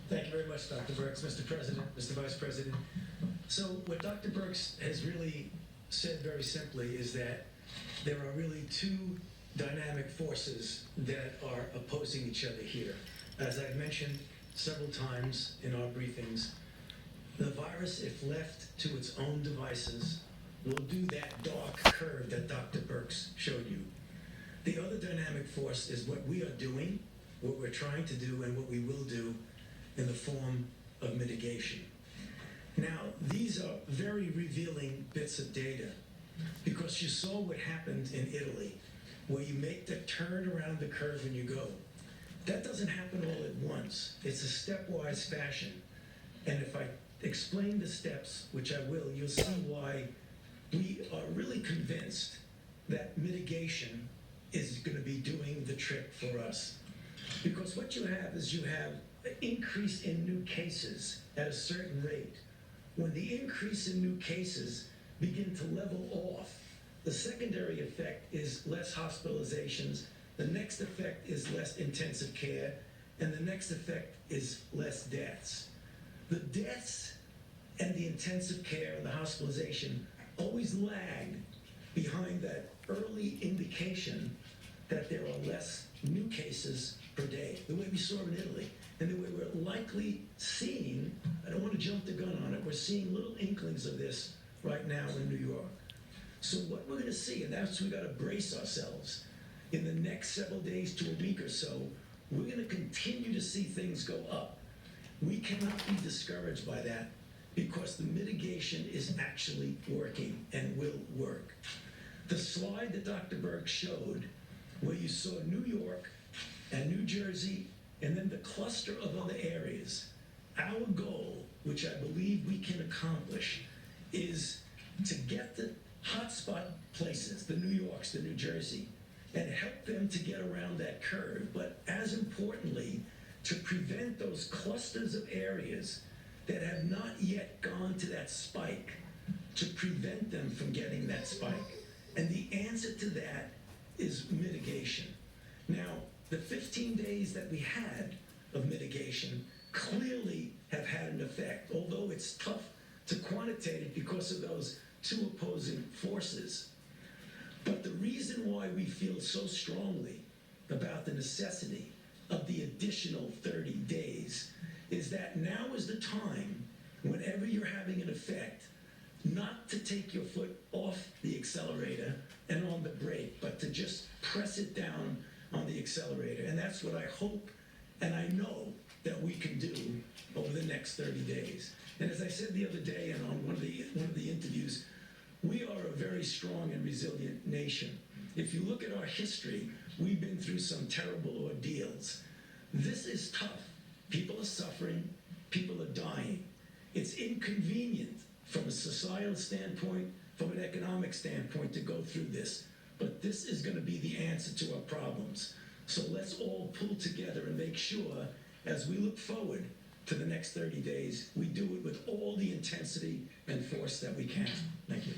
Thank you very much, Dr. Birx. Mr. President, Mr. Vice President. So what Dr. Birx has really said very simply is that there are really two dynamic forces that are opposing each other here. As I've mentioned several times in our briefings, the virus, if left to its own devices, will do that dark curve that Dr. Birx showed you. The other dynamic force is what we are doing, what we're trying to do, and what we will do in the form of mitigation. Now, these are very revealing bits of data because you saw what happened in Italy, where you make the turn around the curve and you go. That doesn't happen all at once. It's a stepwise fashion. And if I explain the steps, which I will, you'll see why we are really convinced that mitigation is going to be doing the trick for us. Because what you have is you have an increase in new cases at a certain rate. When the increase in new cases begin to level off, the secondary effect is less hospitalizations, the next effect is less intensive care, and the next effect is less deaths. The deaths and the intensive care and the hospitalization always lag behind that early indication that there are less new cases per day, the way we saw in Italy. And the way we're likely seeing, I don't want to jump the gun on it, we're seeing little inklings of this right now in New York. So what we're going to see, and that's we got to brace ourselves, in the next several days to a week or so, we're going to continue to see things go up. We cannot be discouraged by that because the mitigation is actually working and will work. The slide that Dr. Birx showed, where you saw New York and New Jersey, and then the cluster of other areas, our goal, which I believe we can accomplish, is to get the hotspot places, the New Yorks, the New Jersey, and help them to get around that curve, but as importantly, to prevent those clusters of areas that have not yet gone to that spike, to prevent them from getting that spike. And the answer to that is mitigation. Now, the 15 days that we had of mitigation clearly have had an effect, although it's tough to quantitate it because of those two opposing forces. But the reason why we feel so strongly about the necessity of the additional 30 days is that now is the time, whenever you're having an effect, not to take your foot off the accelerator and on the brake, but to just press it down on the accelerator. And that's what I hope and I know that we can do over the next 30 days. And as I said the other day and on one of the interviews, we are a very strong and resilient nation. If you look at our history, we've been through some terrible ordeals. This is tough. People are suffering. People are dying. It's inconvenient from a societal standpoint, from an economic standpoint to go through this. But this is going to be the answer to our problems. So let's all pull together and make sure, as we look forward to the next 30 days, we do it with all the intensity and force that we can. Thank you.